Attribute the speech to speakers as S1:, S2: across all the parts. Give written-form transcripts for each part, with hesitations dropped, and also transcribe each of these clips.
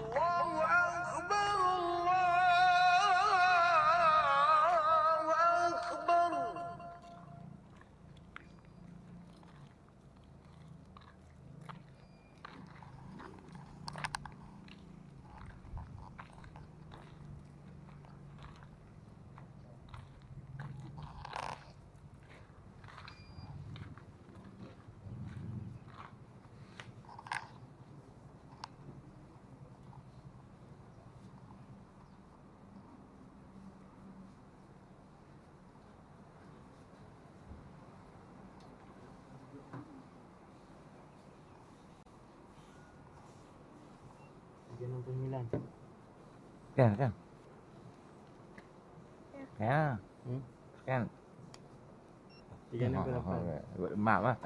S1: Allahu Akbar, Allahu Akbar.
S2: Kan, kan. Ya. Kan.
S3: 368.
S2: Maaf lah.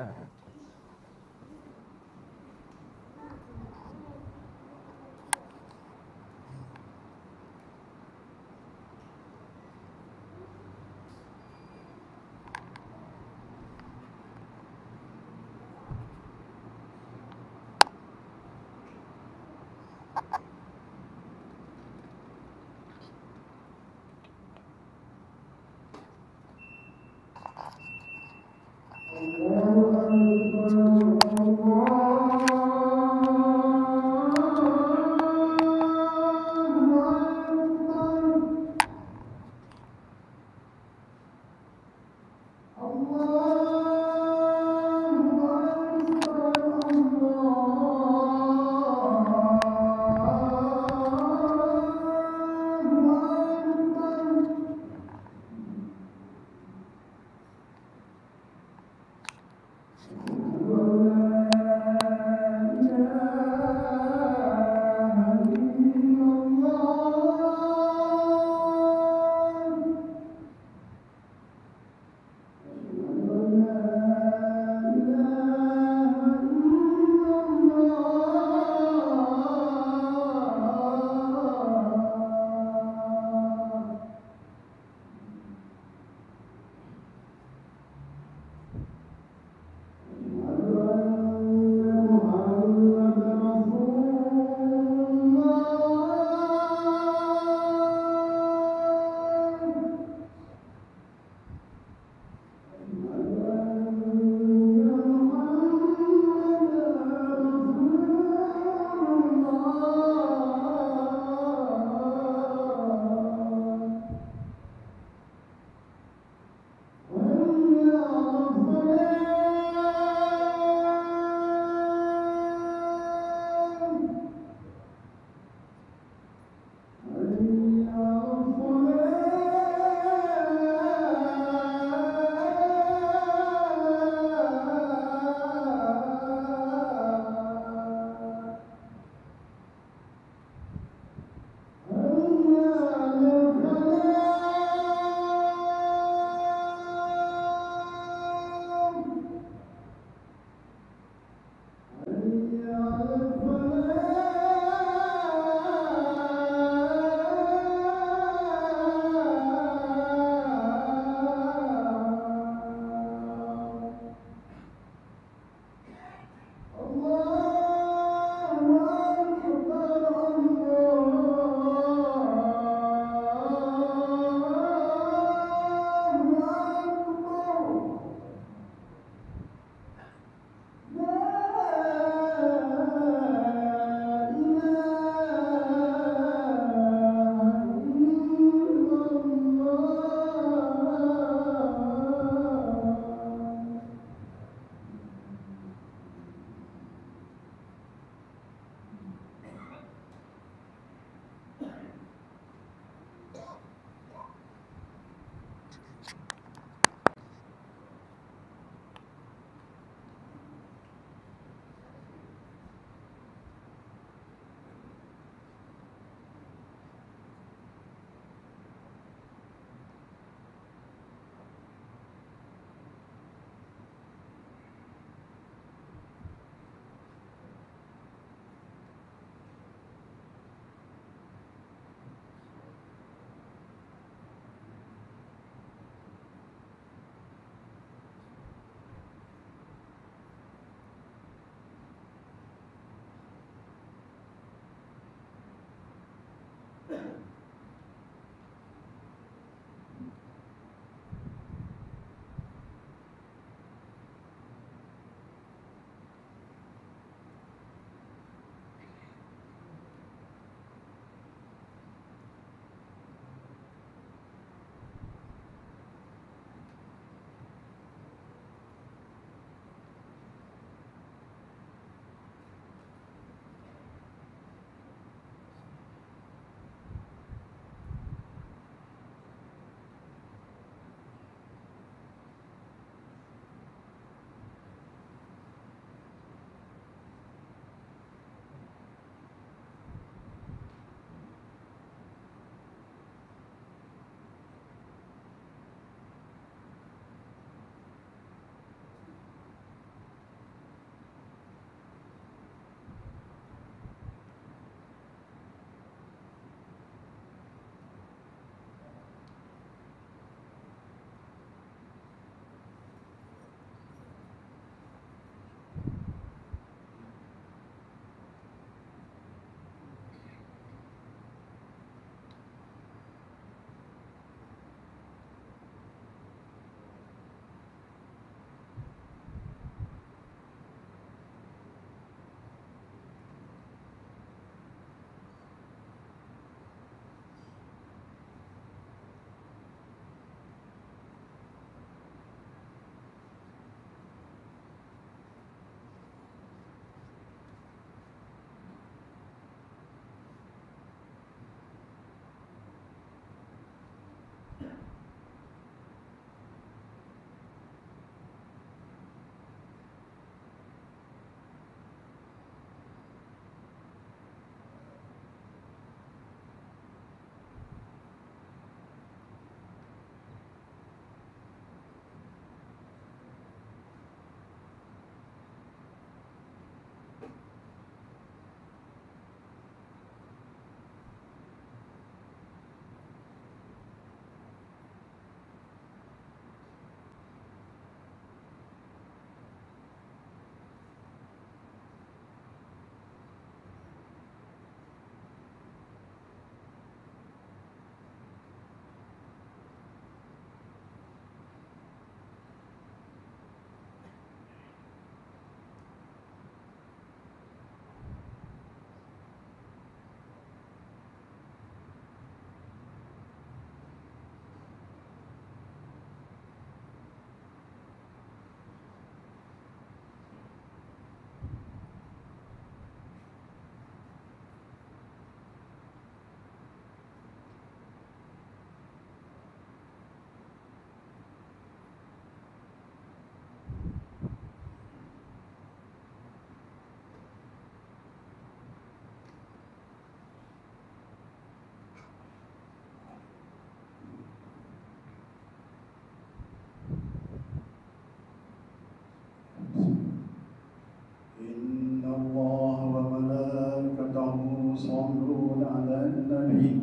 S3: النبي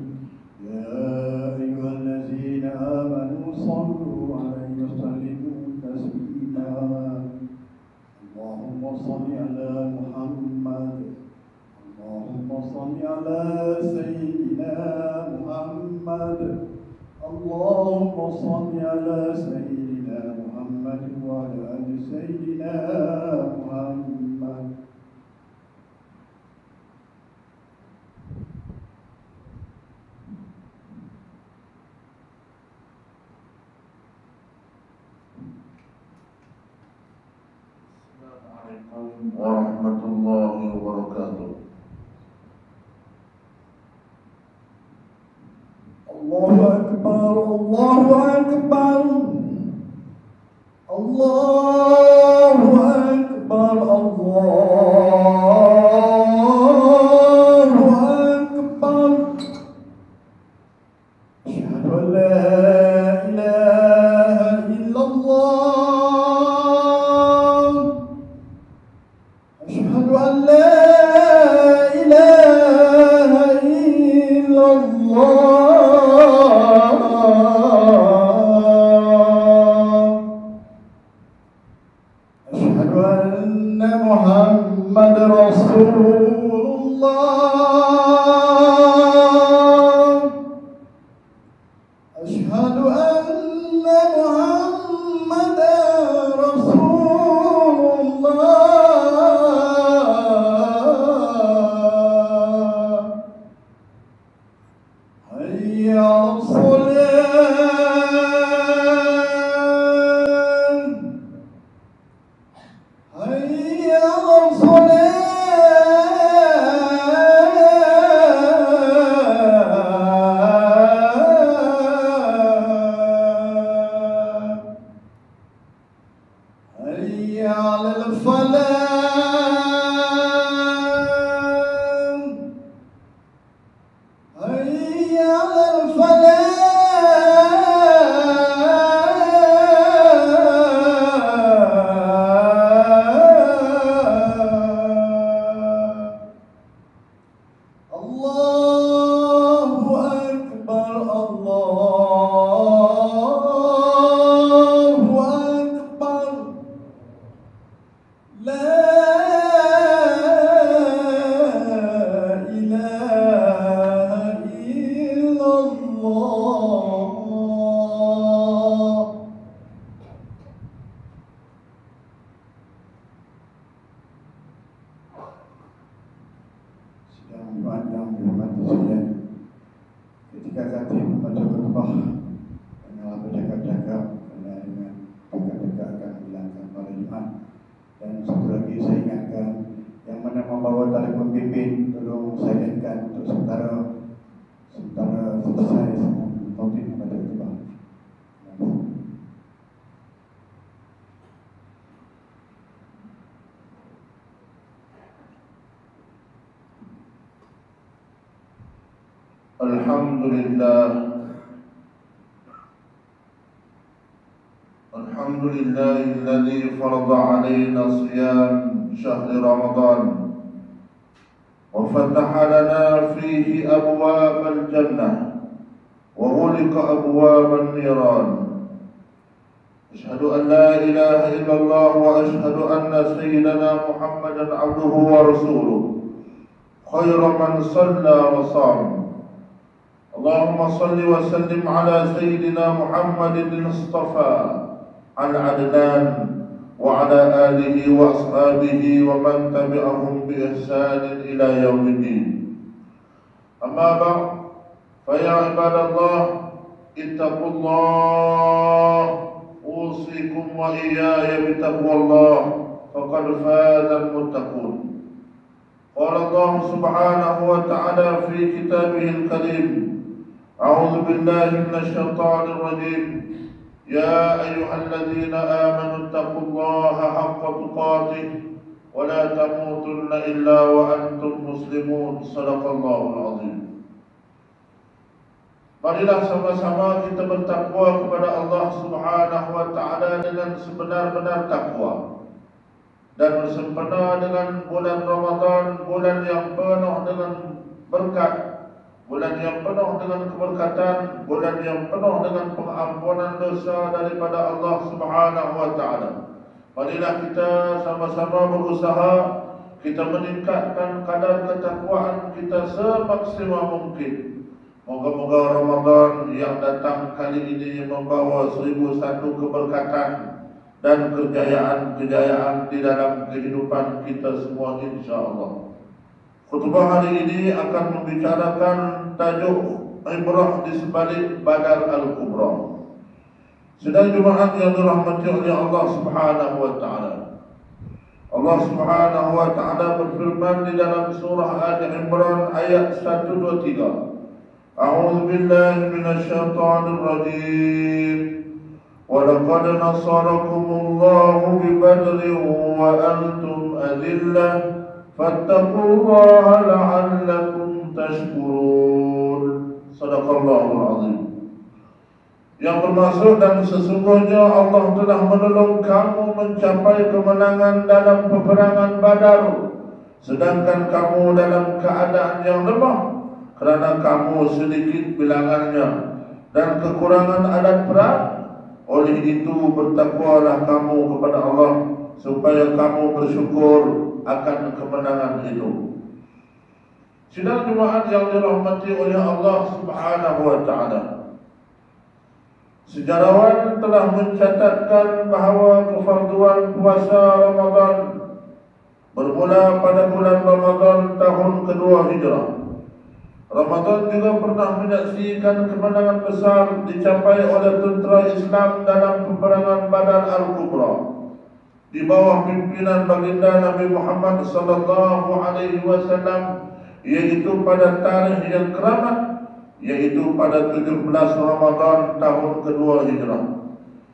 S3: يا أيها الذين آمنوا صلوا عليه وسلموا تسليما اللهم صل على محمد اللهم صل على سيدنا محمد اللهم صل على سيدنا محمد وعلى آل سيدنا محمد
S4: Assalamualaikum warahmatullahi wabarakatuh.
S3: Allahu Akbar, Allahu Akbar, Allahu Akbar, Allahu Akbar. Asyhadu an la ilaha illallah. Asyhadu an la ilaha illallah. محمد رسول الله أشهد أن محمد رسول الله حي على الصلاة حي على الصلاة حي على الفلاح حي على الفلاح الله أكبر الله أكبر لا إله إلا الله. Sidang Jumat yang dihormati sekalian, ketika kami membaca khutbah, janganlah bercakap-cakap kerana dengan cakap-cakap akan hilangkan pada Jumat. Dan satu lagi saya ingatkan, yang mana membawa tali pembimbing tolong silentkan untuk sementara selesai topik membaca khutbah.
S4: Alhamdulillahilladzi farada alaina siyam syahri Ramadan wa fataha lana fihi abwabal jannah wa ghulqa abwaban niran. Asyhadu an la ilaha illallah wa asyhadu anna sayyidana Muhammadan abduhu wa rasuluh khairu man shalla wa sham. Allahumma salli wa sallim ala sayyidina Muhammadin al-Mustafa al-Adnan wa ala alihi wa ashabihi wa man tabi'ahum bi ihsanin ila yaumiddin. Amma ba'd, fa ya ibadallah ittaqullah usikum wa iyaya bi taqwallah faqad faza al-muttaqun. Qala Allah subhanahu wa ta'ala fi kitabihil karim, a'udzu billahi minasy syaithanir rajim. Ya ayyuhalladzina amanu taqullaha haqqa tuqatih wa la tamutunna illa wa antum muslimun. Shadaqallahul azim. Marilah sama-sama kita bertakwa kepada Allah Subhanahu wa ta'ala dengan sebenar-benar takwa. Dan bersempena dengan bulan Ramadan, bulan yang penuh dengan berkat, bulan yang penuh dengan keberkatan, bulan yang penuh dengan pengampunan dosa daripada Allah Subhanahu wa taala. Marilah kita sama-sama berusaha kita meningkatkan kadar ketakwaan kita semaksimal mungkin. Moga-moga Ramadan yang datang kali ini membawa 1001 keberkatan dan kejayaan-kejayaan di dalam kehidupan kita semua, insya-Allah. Khutbah hari ini akan membicarakan tajuk ibrah di sebalik Badar Al-Kubra. Sedang Jumaat yang dirahmati oleh Allah Subhanahu wa taala. Allah Subhanahu wa taala berfirman di dalam surah Al-Imran ayat 123. A'udzu billahi minasyaitonir rajim. Wa laqad nasarakumullahu bi Badrin wa antum adillah fattaqullaha la'allakum tashkurun. Shadaqallahul azim. Yang bermaksud dan sesungguhnya Allah telah menolong kamu mencapai kemenangan dalam peperangan Badar, sedangkan kamu dalam keadaan yang lemah kerana kamu sedikit bilangannya dan kekurangan alat perang. Oleh itu bertakwalah kamu kepada Allah supaya kamu bersyukur akan kemenangan itu. Sidang Jumaat yang dirahmati oleh Allah Subhanahu wa taala. Sejarawan telah mencatatkan bahawa kefarduan puasa Ramadan bermula pada bulan Ramadan tahun kedua Hijrah. Ramadan juga pernah menyaksikan kemenangan besar dicapai oleh tentera Islam dalam peperangan Badar Al-Kubra di bawah pimpinan baginda Nabi Muhammad sallallahu alaihi wasallam, yaitu pada tarikh yang keramat, yaitu pada 17 Ramadan tahun kedua Hijrah.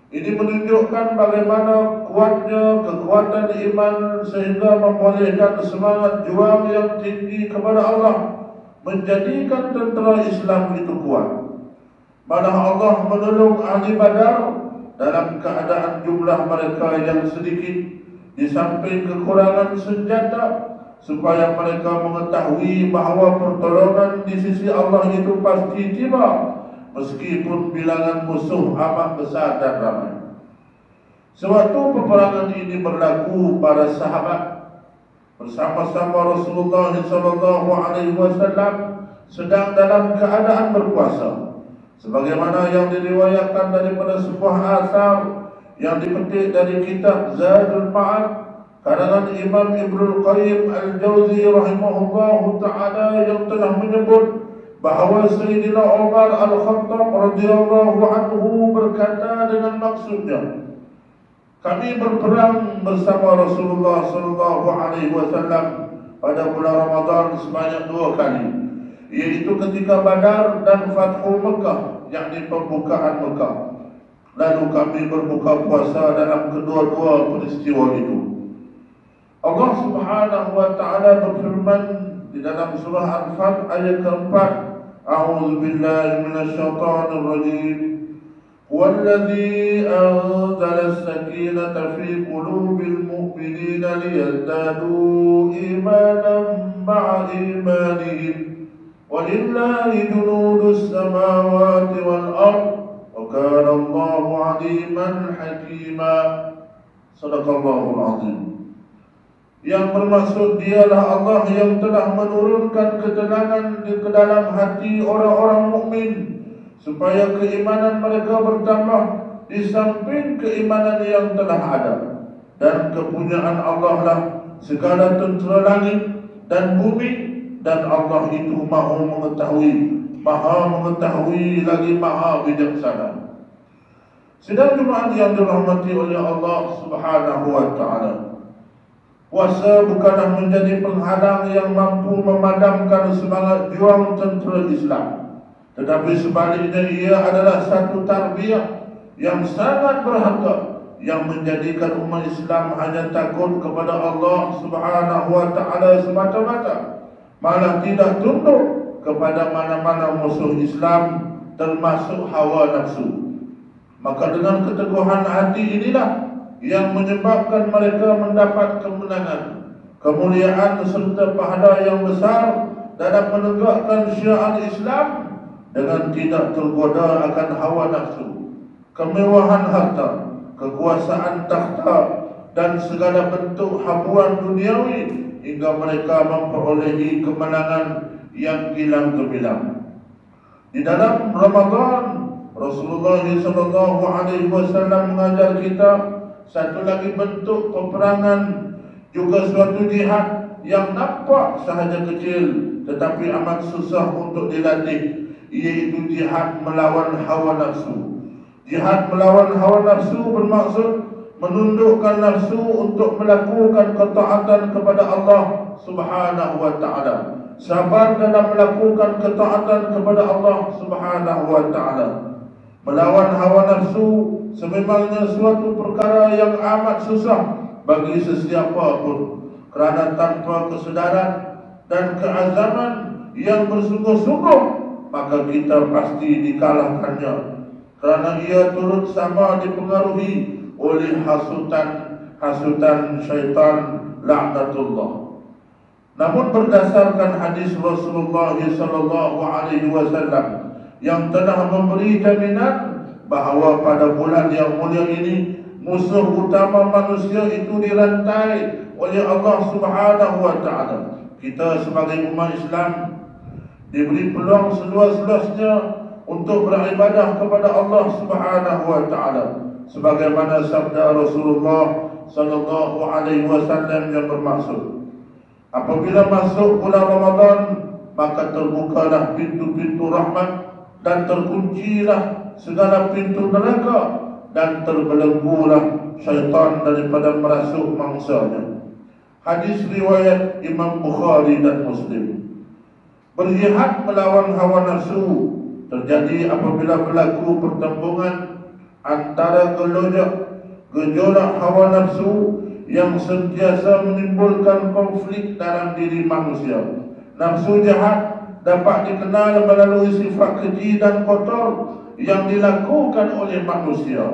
S4: Ini menunjukkan bagaimana kuatnya kekuatan iman sehingga membolehkan semangat juang yang tinggi kepada Allah menjadikan tentera Islam itu kuat. Mana Allah menolong ahli Badar dalam keadaan jumlah mereka yang sedikit, di samping kekurangan senjata, supaya mereka mengetahui bahawa pertolongan di sisi Allah itu pasti tiba, meskipun bilangan musuh amat besar dan ramai. Sewaktu peperangan ini berlaku, para sahabat bersama-sama Rasulullah SAW sedang dalam keadaan berpuasa, sebagaimana yang diriwayatkan daripada sebuah asar yang dipetik dari kitab Zadul Ma'ad karangan Imam Ibnul Qayyim Al-Jauzi rahimahullahu ta'ala, yang telah menyebut bahawa Sayyidina Umar Al-Khattab radhiyallahu anhu berkata dengan maksudnya, kami berperang bersama Rasulullah sallallahu alaihi wasallam pada bulan Ramadan sebanyak 2 kali, yaitu ketika Badar dan Fathu Mekah, yakni pembukaan Mekah. Lalu kami berbuka puasa dalam kedua-dua peristiwa itu. Allah Subhanahu wa taala berfirman di dalam surah Al-Fath ayat keempat, A'udzu billahi minasyaitonir rajim. Wallazi anzala as-sakinata fi qulubil mu'minina liyazdadu imanan ma'a imanihim walillahi junudus samawati wal ard wa kana Allahu 'aliman hakima. Shadaqallahul azim. Yang bermaksud dialah Allah yang telah menurunkan ketenangan di dalam hati orang-orang mukmin supaya keimanan mereka bertambah di samping keimanan yang telah ada, dan kepunyaan Allah lah segala tentera langit dan bumi, dan Allah itu maha mengetahui lagi maha bijaksana. Sidang Jumaat yang dirahmati oleh Allah Subhanahu wa taala, puasa bukanlah menjadi penghalang yang mampu memadamkan semangat juang tentera Islam, tetapi sebaliknya ia adalah satu tarbiyah yang sangat berharga yang menjadikan umat Islam hanya takut kepada Allah Subhanahu wa taala semata-mata, malah tidak tunduk kepada mana-mana musuh Islam termasuk hawa nafsu. Maka dengan keteguhan hati inilah yang menyebabkan mereka mendapat kemenangan, kemuliaan serta pahala yang besar dalam menegakkan syiar Islam dengan tidak tergoda akan hawa nafsu, kemewahan harta, kekuasaan takhta dan segala bentuk habuan duniawi hingga mereka memperolehi kemenangan yang gilang gemilang. Di dalam Ramadan, Rasulullah SAW mengajar kita satu lagi bentuk peperangan, juga suatu jihad yang nampak sahaja kecil tetapi amat susah untuk dilatih, iaitu jihad melawan hawa nafsu. Jihad melawan hawa nafsu bermaksud menundukkan nafsu untuk melakukan ketaatan kepada Allah Subhanahu wa taala. Sabar dalam melakukan ketaatan kepada Allah Subhanahu wa taala. Melawan hawa nafsu sememangnya suatu perkara yang amat susah bagi sesiapa pun, kerana tanpa kesedaran dan keazaman yang bersungguh-sungguh maka kita pasti dikalahkannya, kerana ia turut sama dipengaruhi oleh hasutan syaitan laknatullah. Namun berdasarkan hadis Rasulullah SAW yang telah memberi jaminan bahawa pada bulan yang mulia ini musuh utama manusia itu dirantai oleh Allah Subhanahu wa taala, kita sebagai umat Islam diberi peluang seluas-luasnya untuk beribadah kepada Allah Subhanahu wa taala, sebagaimana sabda Rasulullah sallallahu alaihi wasallam yang bermaksud, apabila masuk bulan Ramadan maka terbukalah pintu-pintu rahmat dan terkuncilah segala pintu neraka dan terbelenggulah syaitan daripada merasuk mangsanya. Hadis riwayat Imam Bukhari dan Muslim. Berjihad melawan hawa nafsu terjadi apabila berlaku pertembungan antara gejolak hawa nafsu yang sentiasa menimbulkan konflik dalam diri manusia. Nafsu jahat dapat dikenal melalui sifat keji dan kotor yang dilakukan oleh manusia.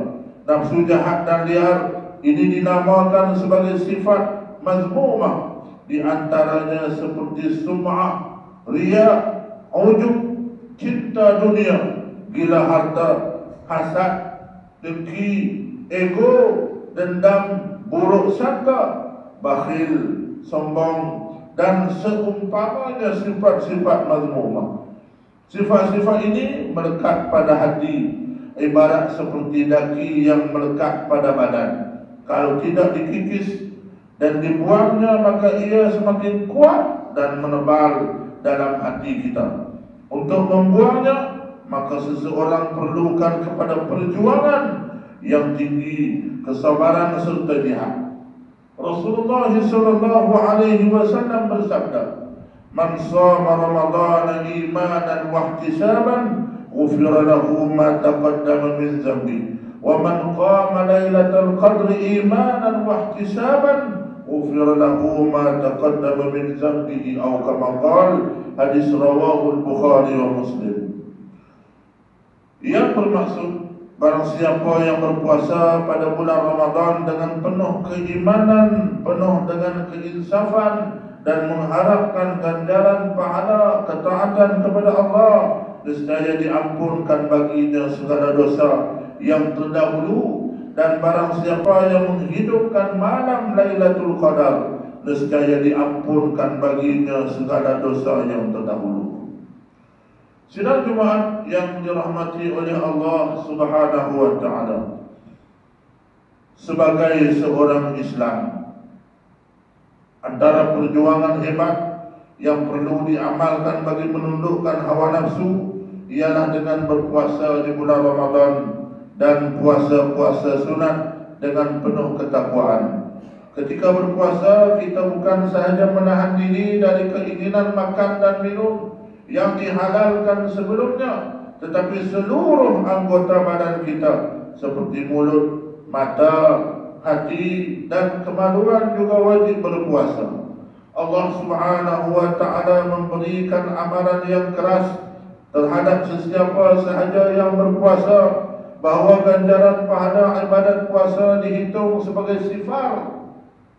S4: Nafsu jahat dan liar ini dinamakan sebagai sifat mazmumah, di antaranya seperti sum'ah, riya, ujub, cinta dunia, gila harta, hasad, dengki, ego, dendam, buruk sangka, bakhil, sombong dan seumpamanya sifat-sifat mazmumah. Sifat-sifat ini melekat pada hati, ibarat seperti daki yang melekat pada badan. Kalau tidak dikikis dan dibuangnya maka ia semakin kuat dan menebal dalam hati kita. Untuk membuangnya maka seseorang perlukan kepada perjuangan yang tinggi, kesabaran serta jihad. Rasulullah SAW bersabda, "Man shama Ramadan imanan wa ihtisaban, ghufira lahu ma taqaddama min dhanbi, wa man qama lailatal qadri imanan wa ihtisaban, ghufira lahu ma taqaddama min dhanbihi aw kama qala." Hadis rawahu Bukhari wa Muslim. Yang bermaksud, barang siapa yang berpuasa pada bulan Ramadan dengan penuh keimanan, penuh dengan keinsafan dan mengharapkan ganjaran pahala ketaatan kepada Allah, nescaya diampunkan baginya segala dosa yang terdahulu. Dan barang siapa yang menghidupkan malam Lailatul Qadar, nescaya diampunkan baginya segala dosa yang terdahulu. Sidang Jumaat yang dirahmati oleh Allah Subhanahu wa taala, sebagai seorang Islam, antara perjuangan hebat yang perlu diamalkan bagi menundukkan hawa nafsu ialah dengan berpuasa di bulan Ramadan dan puasa-puasa sunat dengan penuh ketakwaan. Ketika berpuasa, kita bukan sahaja menahan diri dari keinginan makan dan minum yang dihalalkan sebelumnya, tetapi seluruh anggota badan kita seperti mulut, mata, hati dan kemaluan juga wajib berpuasa. Allah Subhanahu wa taala memberikan amaran yang keras terhadap sesiapa sahaja yang berpuasa, bahawa ganjaran pahala ibadat puasa dihitung sebagai sifar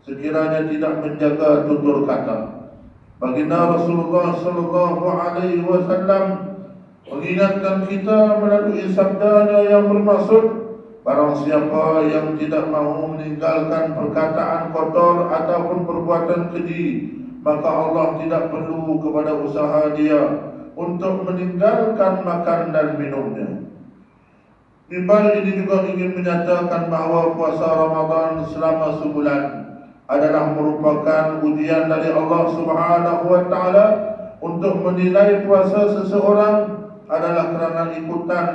S4: sekiranya tidak menjaga tutur kata. Baginda Rasulullah sallallahu alaihi wasallam mengingatkan kita melalui sabdanya yang bermaksud, barang siapa yang tidak mahu meninggalkan perkataan kotor ataupun perbuatan keji, maka Allah tidak perlu kepada usaha dia untuk meninggalkan makan dan minumnya. Mimbar ini juga ingin menyatakan bahawa puasa Ramadan selama sebulan adalah merupakan ujian dari Allah Subhanahu wa taala untuk menilai puasa seseorang adalah kerana ikutan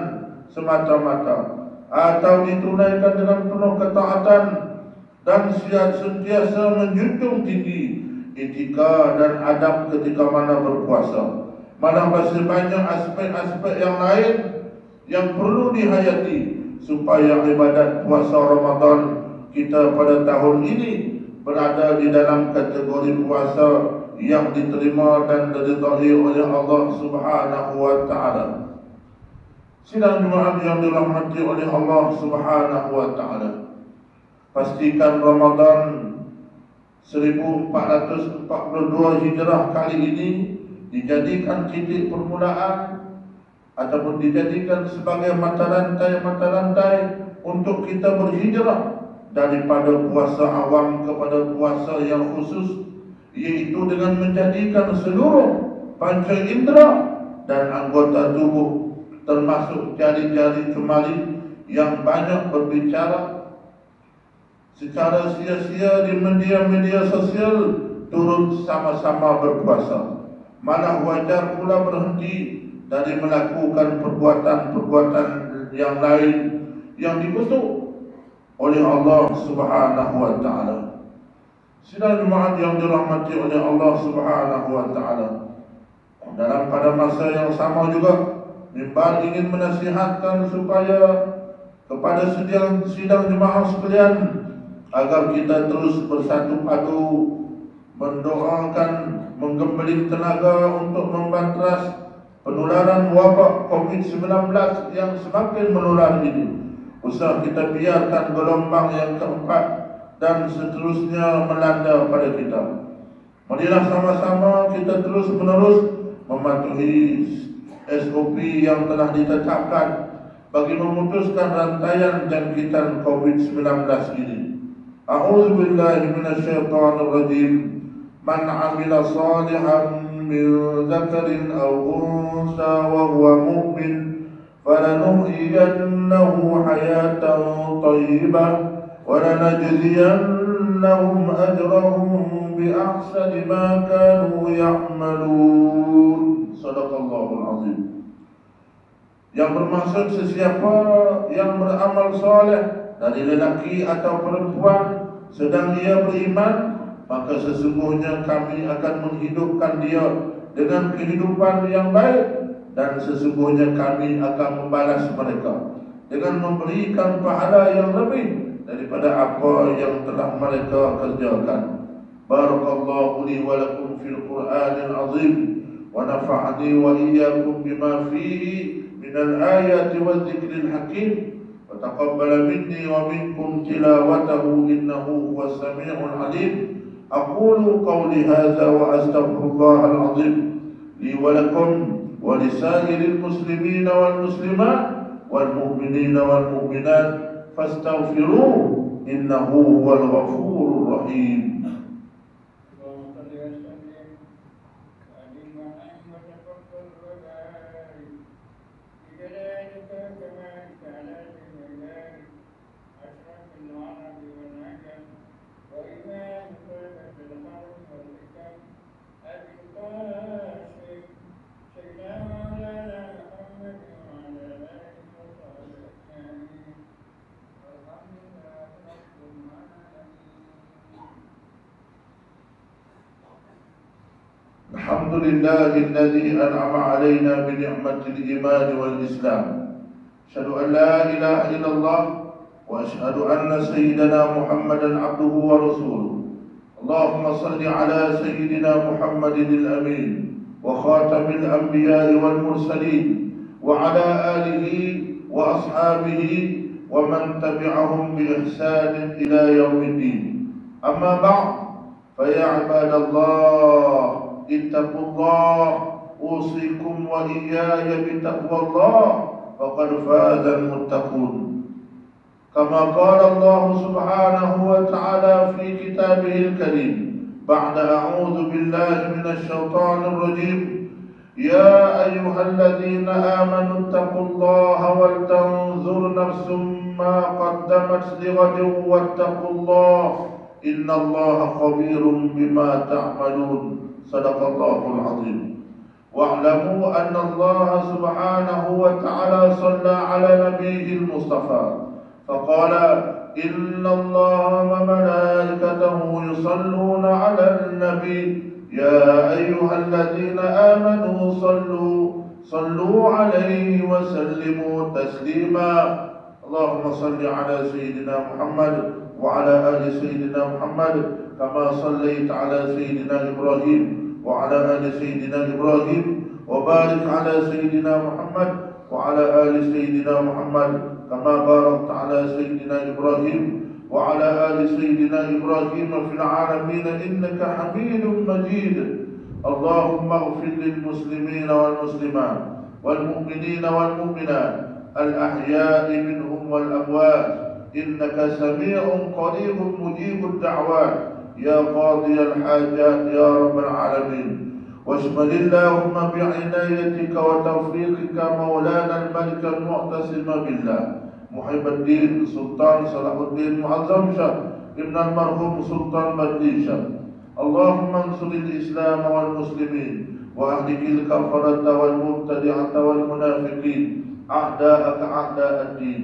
S4: semata-mata atau ditunaikan dengan penuh ketaatan dan sentiasa menjunjung tinggi etika dan adab ketika mana berpuasa. Mana masih banyak aspek-aspek yang lain yang perlu dihayati supaya ibadat puasa Ramadan kita pada tahun ini berada di dalam kategori puasa yang diterima dan diridhai oleh Allah Subhanahu wa taala. Sidang jemaah yang dirahmati oleh Allah Subhanahu wa taala, pastikan Ramadan 1442 Hijrah kali ini dijadikan titik permulaan ataupun dijadikan sebagai mata rantai untuk kita berhijrah daripada puasa awam kepada puasa yang khusus, iaitu dengan menjadikan seluruh panca indera dan anggota tubuh termasuk jari-jari jemari yang banyak berbicara secara sia-sia di media-media sosial turut sama-sama berpuasa. Mana wajar pula berhenti dari melakukan perbuatan-perbuatan yang lain yang dikutuk oleh Allah Subhanahu wa taala. Sidang jemaat yang dirahmati oleh Allah Subhanahu wa taala, dalam pada masa yang sama juga mimbar ingin menasihatkan supaya kepada sidang jemaah sekalian agar kita terus bersatu padu mendoakan menggembleng tenaga untuk membantas penularan wabak COVID-19 yang semakin menular ini. Usah kita biarkan gelombang yang keempat dan seterusnya melanda pada kita. Marilah sama-sama kita terus menerus mematuhi SOP yang telah ditetapkan bagi memutuskan rantaian jangkitan COVID-19 ini. A'udzu billahi minasyaitonir rajim. Man 'amila shalihan min dzakarin aw unsa wa huwa mu'min falanuhyiyannahu hayatan thayyibah wa lanajziyannahum ajrahum bi ahsani ma kanu ya'malun. Shadaqallahul azim. Yang bermaksud sesiapa yang beramal soleh dari lelaki atau perempuan sedang ia beriman, maka sesungguhnya kami akan menghidupkan dia dengan kehidupan yang baik, dan sesungguhnya kami akan membalas mereka dengan memberikan pahala yang lebih daripada apa yang telah mereka kerjakan. Barakallahu li wa lakum fil Qur'anil azim wa nafa'ani wa iyyakum bima fihi minal ayati wa dzikril hakim wa taqabbala minni wa minkum tilawatahu innahu huwas sami'ul alim. Aqulu qawli hadza wa astaghfirullahal azim li wa lakum wa lisairil muslimina wal muslimat wal mu'minina wal mu'minat fastaghfiruhu innahu huwal ghafurur rahim. Alhamdulillahilladzi an'ama 'alaina bi ni'matil iman wal islam. Asyhadu an la ilaha illallah wa asyhadu anna sayyidana Muhammadan 'abduhu wa rasuluh. Allahumma shalli 'ala sayyidina Muhammadin al-amin wa khatamil anbiya'i wal mursalin wa 'ala alihi wa ashabihi wa man tabi'ahum bi ihsanin ila yaumiddin. Amma ba'd, fa ya ibadallah اتقوا الله أوصيكم وإياي بتقوى الله فقد فاز المتقون. كما قال الله سبحانه وتعالى في كتابه الكريم بعد أعوذ بالله من الشيطان الرجيم: يا أيها الذين آمنوا اتقوا الله ولتنظر نفس ما قدمت لغد واتقوا الله إن الله خبير بما تعملون. صدق الله العظيم. واعلموا أن الله سبحانه وتعالى صلى على نبيه المصطفى فقال: إن الله وملائكته يصلون على النبي يا أيها الذين آمنوا صلوا عليه وسلموا تسليما. اللهم صل على سيدنا محمد وعلى آل سيدنا محمد كما صليت على سيدنا إبراهيم وعلى آل سيدنا إبراهيم وبارك على سيدنا محمد وعلى آل سيدنا محمد كما باركت على سيدنا إبراهيم وعلى آل سيدنا إبراهيم في العالمين إنك حميد مجيد. اللهم اغفر للمسلمين والمسلمات والمؤمنين والمؤمنات الأحياء منهم والأموات إنك سميع قريب مجيب الدعوات يا قاضي الحاجات يا رب العالمين. واشمل اللهم بعنايتك وتوفيقك مولانا الملك المعتصم بالله محب الدين سلطان صلاح الدين معظم شاه ابن المرحوم سلطان بديشة. اللهم انصر الإسلام والمسلمين وأهلك الكفرة والمبتدعة والمنافقين أعداءك أعداء الدين.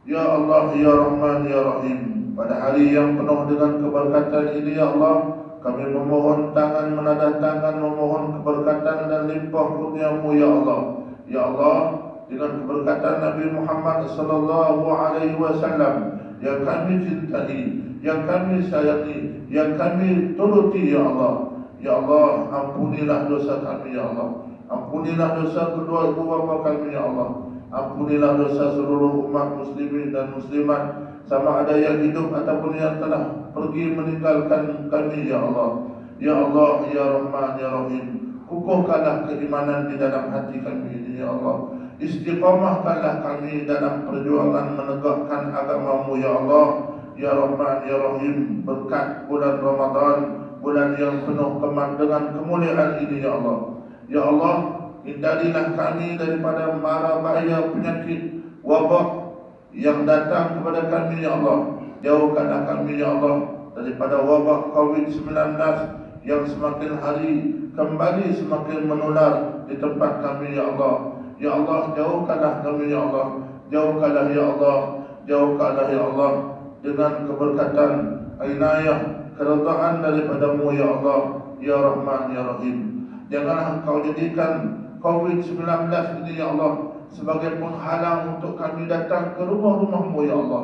S4: Ya Allah, Ya Rahman, Ya Rahim, pada hari yang penuh dengan keberkatan ini ya Allah, kami memohon tangan menadah tangan memohon keberkatan dan limpah kurniamu ya Allah. Ya Allah, dengan keberkatan Nabi Muhammad sallallahu alaihi wasallam yang kami cintai, yang kami sayangi, yang kami turuti ya Allah. Ya Allah, ampunilah dosa kami ya Allah. Ampunilah dosa kedua ibu bapa kami ya Allah. Ampunilah dosa seluruh umat muslimin dan muslimat, sama ada yang hidup ataupun yang telah pergi meninggalkan kami ya Allah. Ya Allah, Ya Rahman, Ya Rahim, kukuhkanlah keimanan di dalam hati kami ini ya Allah. Istiqamahkanlah kami dalam perjuangan menegakkan agamamu ya Allah. Ya Rahman, Ya Rahim, berkat bulan Ramadan, bulan yang penuh dengan kemuliaan ini ya Allah. Ya Allah, hindarilah kami daripada mara bahaya penyakit wabak yang datang kepada kami ya Allah. Jauhkanlah kami ya Allah daripada wabak COVID-19 yang semakin hari kembali semakin menular di tempat kami ya Allah. Ya Allah, jauhkanlah kami ya Allah. Jauhkanlah ya Allah. Jauhkanlah ya Allah dengan keberkatan, inayah, keredaan daripadamu ya Allah. Ya Rahman, Ya Rahim, janganlah engkau jadikan COVID-19 ini ya Allah sebagai penghalang untuk kami datang ke rumah-rumahmu ya Allah,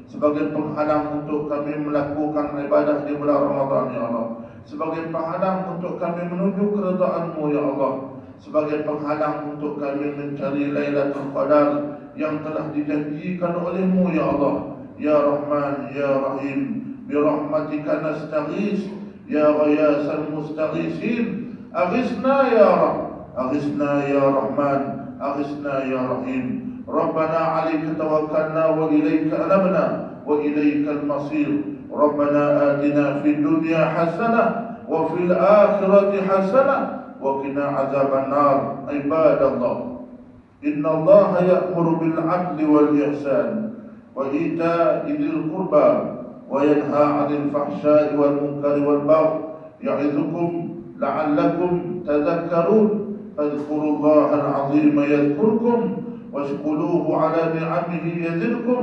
S4: sebagai penghalang untuk kami melakukan ibadah di bulan Ramadan ya Allah, sebagai penghalang untuk kami menuju keredaanmu ya Allah, sebagai penghalang untuk kami mencari Lailatul Qadar yang telah dijanjikan olehmu ya Allah. Ya Rahman, Ya Rahim, birahmatika nastaghis ya ghayasal mustaghisin, aghisna ya Rabb, aghisna ya Rahman, aghisna ya Rahim. Rabbana 'alaika tawakkalna wa ilaika anabna wa ilaikal masir. Rabbana atina fid dunya hasanah wa fil akhirati hasanah wa qina azaban nar. Ibadallah, innallaha ya'muru bil 'adli wal ihsan wa ita'i dzil qurba wa yanha 'anil fahsya'i wal munkari wal baghi ya'idzukum la'allakum tadhakkarun. فاذكروا العظيم يذكركم واشكروه على نعمه يزدكم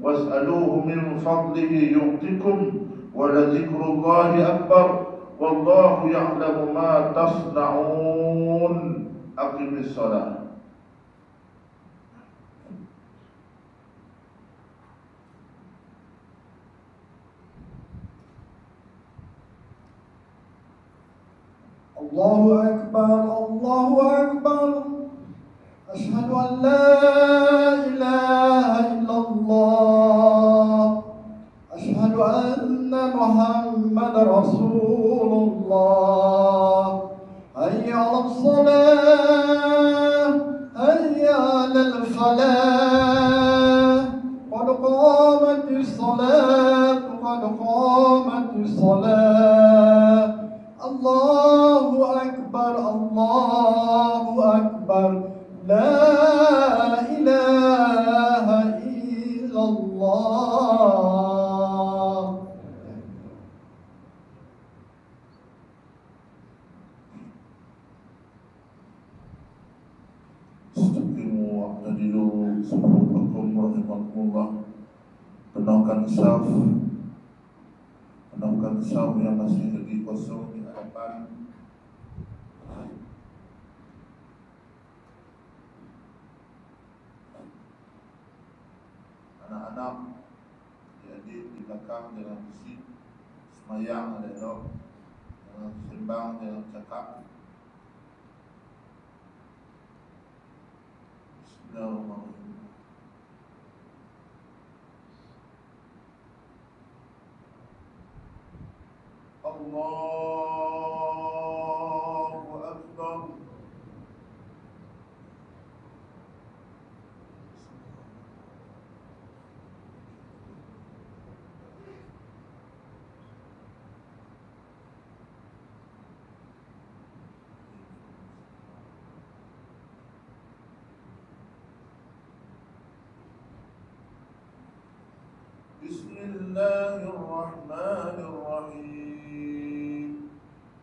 S4: واسألوه من فضله يعطكم ولذكر الله أكبر والله يعلم ما تصنعون. أقم الصلاة.
S5: الله أكبر الله أكبر أشهد أن لا إله إلا الله أشهد أن محمد رسول الله الله أكبر الله أكبر لا إله إلا الله.
S4: Istaqimu wa'tadilu sufufakum rahimakumullah. Penuhkan saf yang masih lagi kosong di hadapan. Anak-anak adik di belakang jangan berisik. Semayang ada elok, jangan sembang, jangan cakap. Bismillahirrahmanirrahim. Allahu Akbar. Bismillahirrahmanirrahim.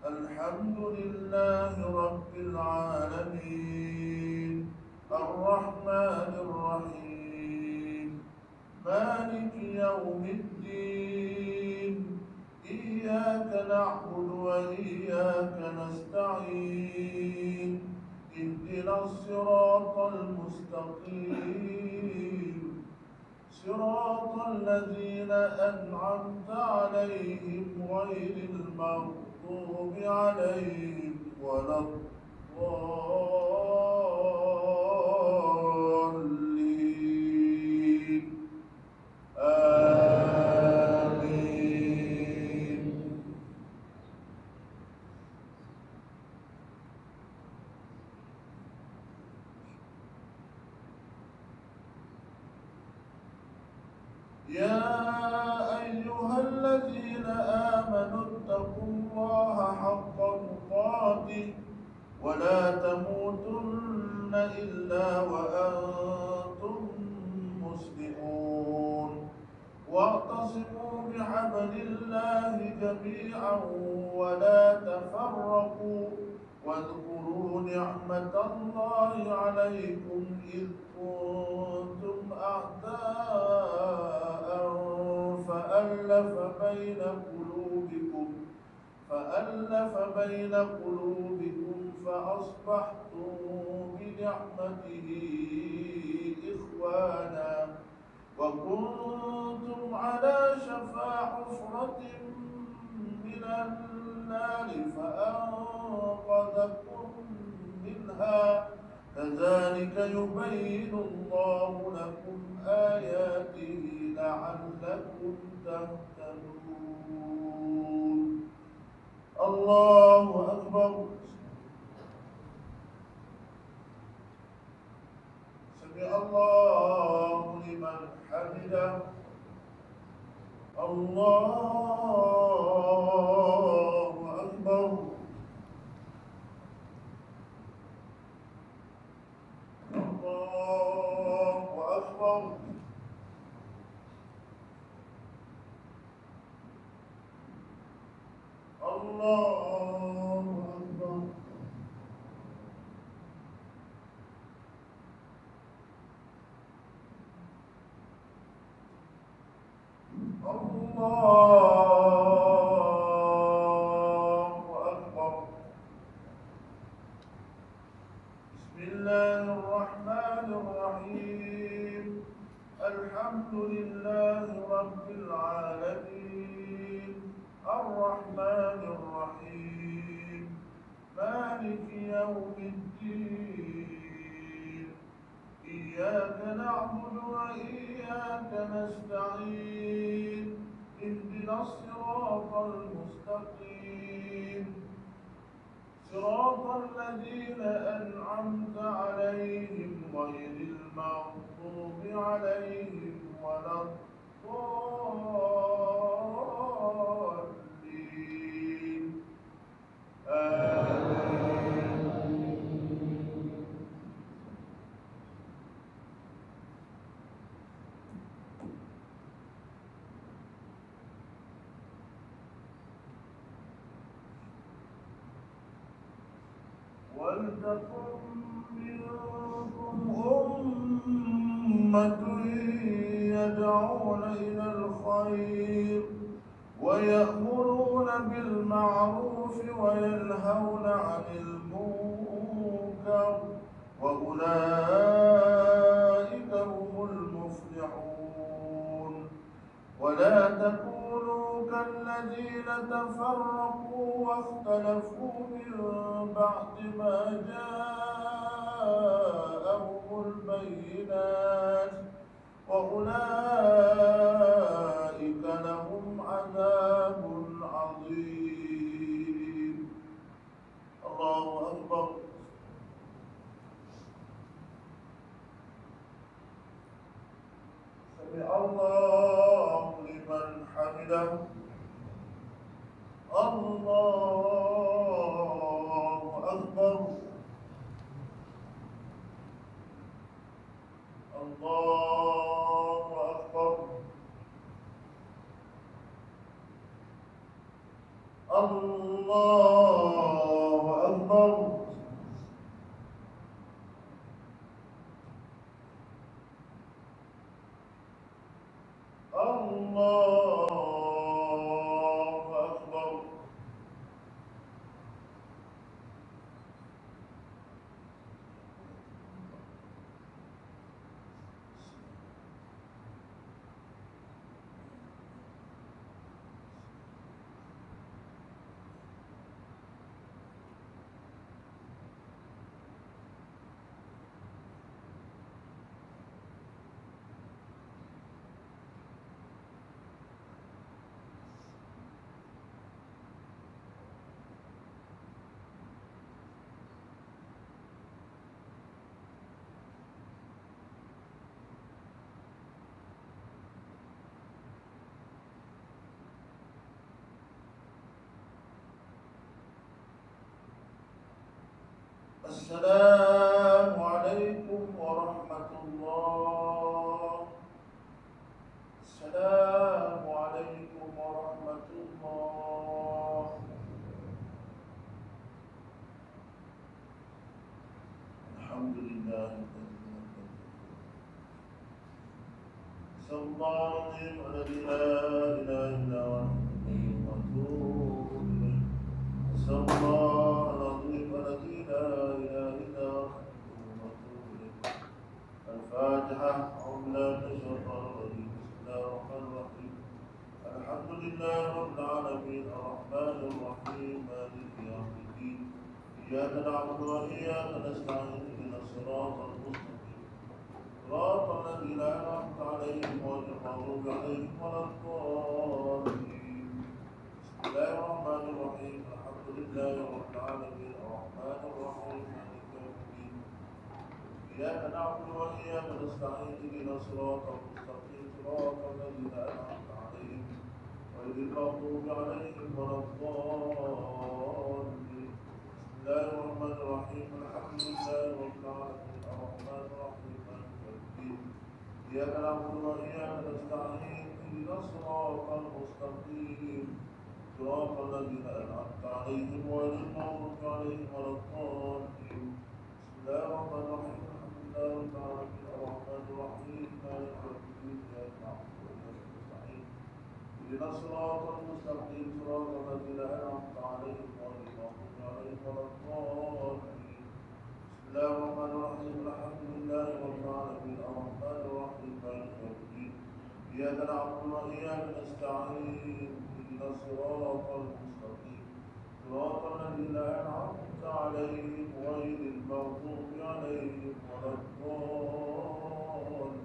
S4: Alhamdulillahi Rabbil Alamin. Ar-Rahmanir-Rahim. Maliki yawmiddin. Iyyaka na'budu wa iyyaka nasta'in. Ihdinas siratal mustaqim. صراط الذين أنعمت عليهم غير المغضوب عليهم ولا الضالين. آمين. يا أيها الذين آمنوا اتقوا الله حق تقاته ولا تموتن إلا وأنتم مسلمون. واعتصموا بحبل الله جميعا ولا تفرقوا. واذكروا نعمة الله عليكم إذ كنتم أعداء فألف بين قلوبكم فأصبحتم بنعمته إخوانا وكنتم على شفا حفرة من النار فأنقذكم منها. كذلك يبين الله لكم آياته لعلكم تهتدون. الله أكبر. سمع الله لمن حمده. الله أكبر. الله أكبر. الله أكبر. الله أكبر. بسم الله الرحمن الرحيم. الحمد لله رب العالمين. الرحمن الرحيم. مالك يوم الدين. إياك نعبد وإياك نستعين. اهدنا الصراط المستقيم. صراط الذين أنعمت عليهم غير المغضوب عليهم ولا الضالين. ولتكن منكم أمة يدعون إلى الخير ويأمرون بالمعروف وينهون عن المنكر وأولئك هم المفلحون. ولا تكونوا كالذين تفرقوا واختلفوا من بعد ما جاءهم البينات وأولئك لهم عذاب عظيم. الله أكبر. سمع الله لمن حمده. الله أكبر. الله أكبر. الله أكبر. الله أكبر. السلام عليكم ورحمة الله. السلام عليكم ورحمة الله. الحمد لله صلى الله عليه الذي لا إله إلا هو وأتوب إليه. صلى الله العظيم الذي لا إله إلا هو وأتوب إليه. الفاتحة. أعوذ بالله من الشيطان الرجيم. بسم الله الرحمن الرحيم. الحمد لله رب العالمين الرحمن الرحيم مالك يوم الدين. إياك نعبد وإياك نستعين اهدنا الصراط المستقيم صراط الذين أنعمت عليهم غير المغضوب عليهم ولا الضالين. بسم الله الرحمن الرحيم. الحمد لله رب العالمين الرحمن الرحيم مالك يوم الدين. إياك نعبد وإياك نستعين اهدنا الصراط المستقيم صراط الذين أنعمت عليهم غير المغضوب عليهم ولا الضالين. بسم الله الرحمن الرحيم. الحمد لله رب العالمين الرحمن الرحيم مالك يوم الدين. إياك نعبد وإياك نستعين اهدنا الصراط المستقيم صراط الذين أنعمت عليهم غير المغضوب عليهم ولا الضالين. بسم الله الرحمن الرحيم. الحمد لله رب العالمين الرحمن الرحيم مالك يوم الدين. إياك نعبد وإياك نستعين اهدنا الصراط المستقيم صراط الذين أنعمت عليهم غير المغضوب عليهم ولا الضالين. بسم الله الرحمن الرحيم. الحمد لله رب العالمين الرحمن الرحيم مالك يوم الدين. إياك نعبد وإياك نستعين اهدنا الصراط المستقيم صراط الذين أنعمت عليهم غير المغضوب عليهم ولا الضالين.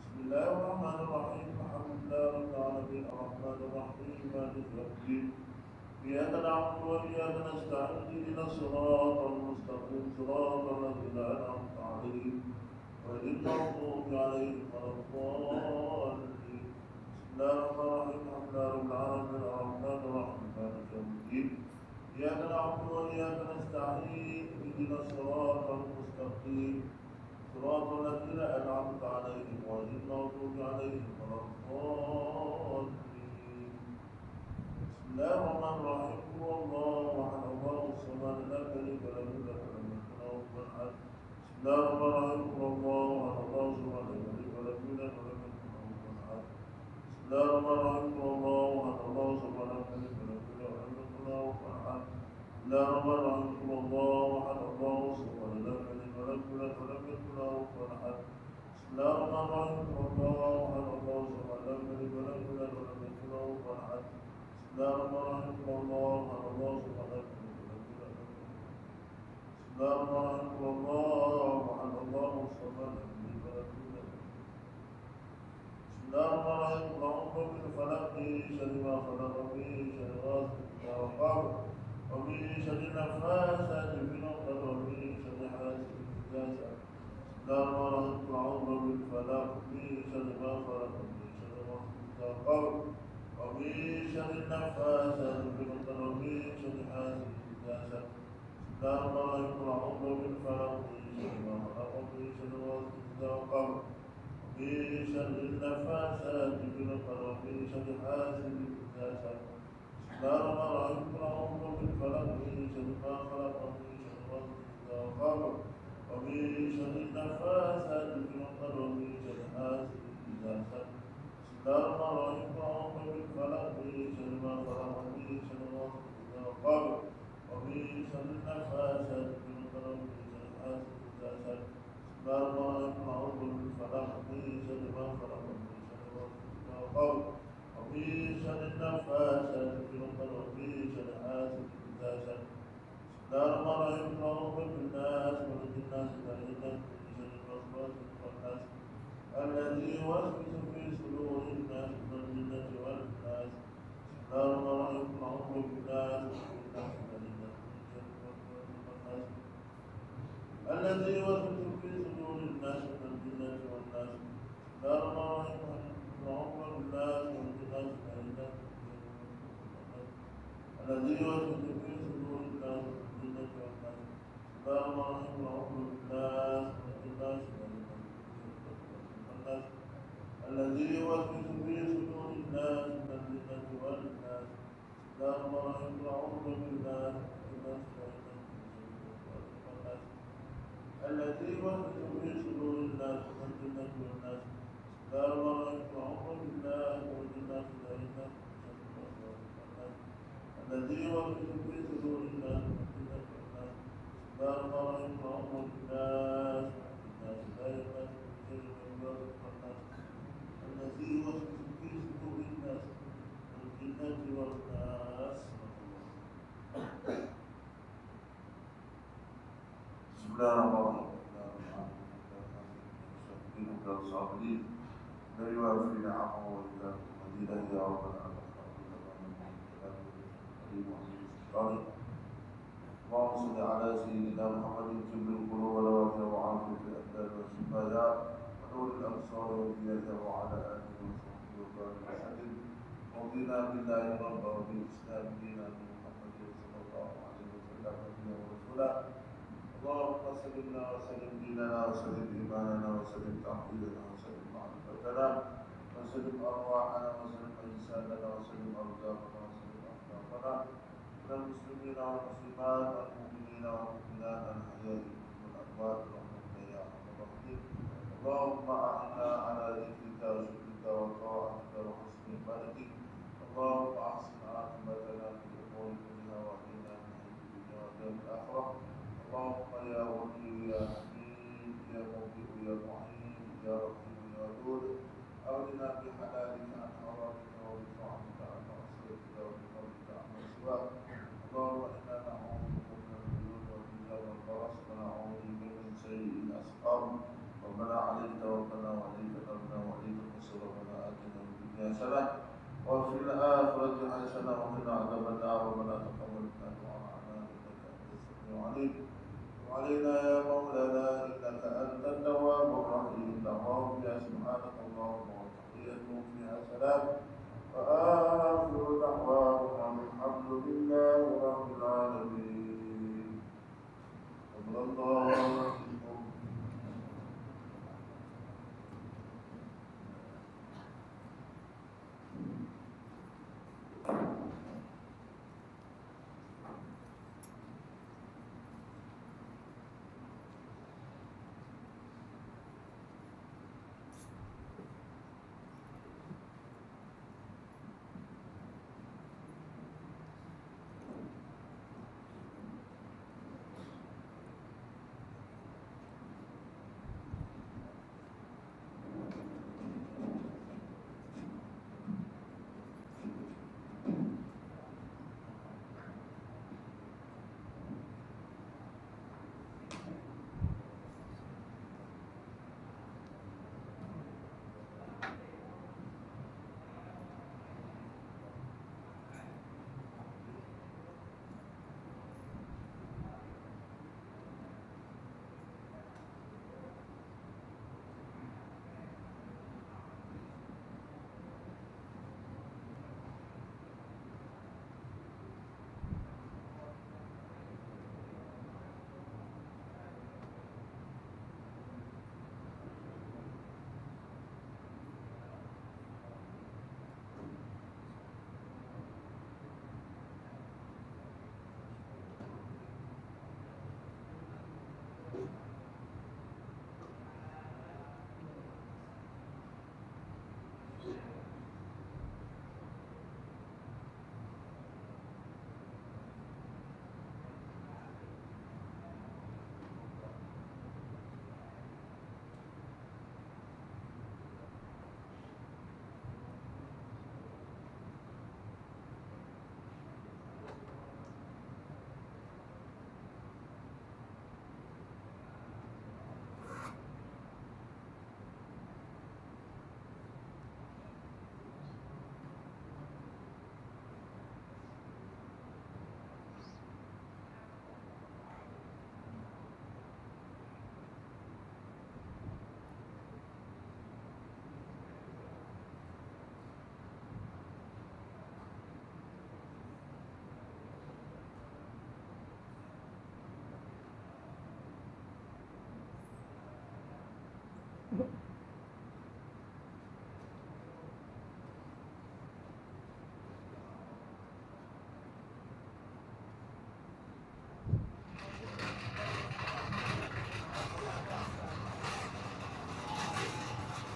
S4: بسم الله الرحمن الرحيم. الحمد لله رب العالمين الرحمن الرحيم مالك يوم الدين. إياك نعبد وإياك نستعين اهدنا الصراط المستقيم صراط الذين أنعمت عليهم غير المغضوب عليهم ولا الضالين. بسم الله الرحمن الرحيم. الحمد لله رب العالمين الرحمن الرحيم مالك يوم الدين. إياك نعبد وإياك نستعين اهدنا الصراط المستقيم صراط الذين أنعمت عليهم غير المغضوب عليهم ولا الضالين. بسم الله الرحمن الرحيم. هو الله أحد الله الصمد لم يلد ولم يولد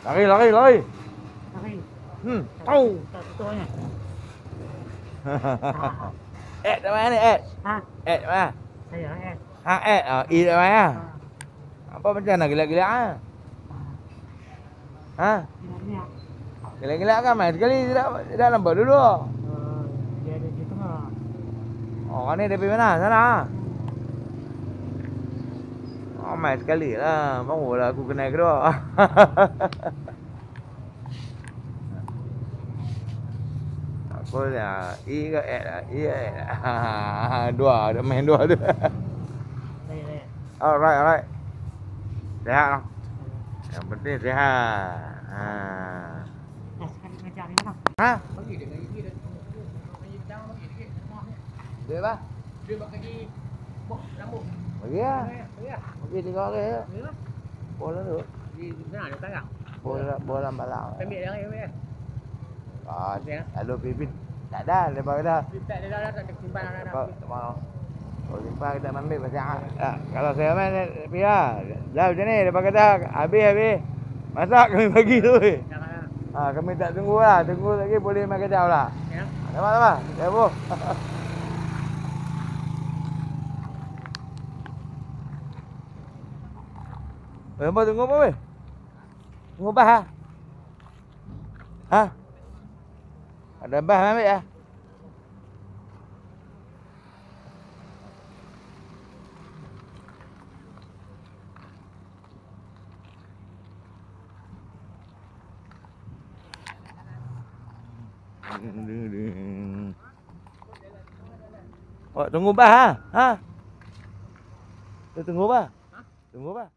S2: Lari, lari, lari.
S6: Lari.
S2: Tahu.
S6: Tak betulnya.
S2: Kat mana ni?
S6: Hah?
S2: Mana?
S6: Saya
S2: I kat mana? Apa macam nak gelak-gelak ah? Ha?
S6: Ini.
S2: Gelak-gelak kan main sekali tidak nampak dulu.
S6: Dia ada di tengah.
S2: Oh, ni dari mana? Sana. Oh, main sekali lah. Barulah aku kenal kedua. Apa dah? I ke lah? I lah. Dua, dah main dua tu.
S6: Saya.
S2: Alright, alright. Sehat lah. Yang penting sehat. Ha.
S6: Dah sekali ngajar ni mana?
S2: Ha?
S6: Bagi dia bagi dia. Bagi jangan bagi sikit.
S2: Dia apa?
S6: Dia bagi bok rambut.
S2: Bagi lah.
S6: Bagi lah.
S2: Bagi 3 hari je.
S6: Bagi lah.
S2: Bola tu.
S6: Di sana ada sekarang.
S2: Bola malam.
S6: Ambil dia lagi ambil.
S2: Ah, lalu pipit. Tak ada, lepas dah.
S6: Tak ada tak simpan dah.
S2: Tak mau. Kalau simpan kita ambil pasal. Kalau saya main pihak. Dah macam ni, lepas kata habis. Masak kami bagi tu. Ha, kami tak tunggu lah. Tunggu lagi boleh main kejap lah.
S6: Ya.
S2: Lama-lama. Ya, Bu. Apa tunggu apa weh? Tunggu bah ha? Ha? Ada bah ambil ya? Oh, tunggu bah ha? Ha? Tunggu bah. Tunggu bah.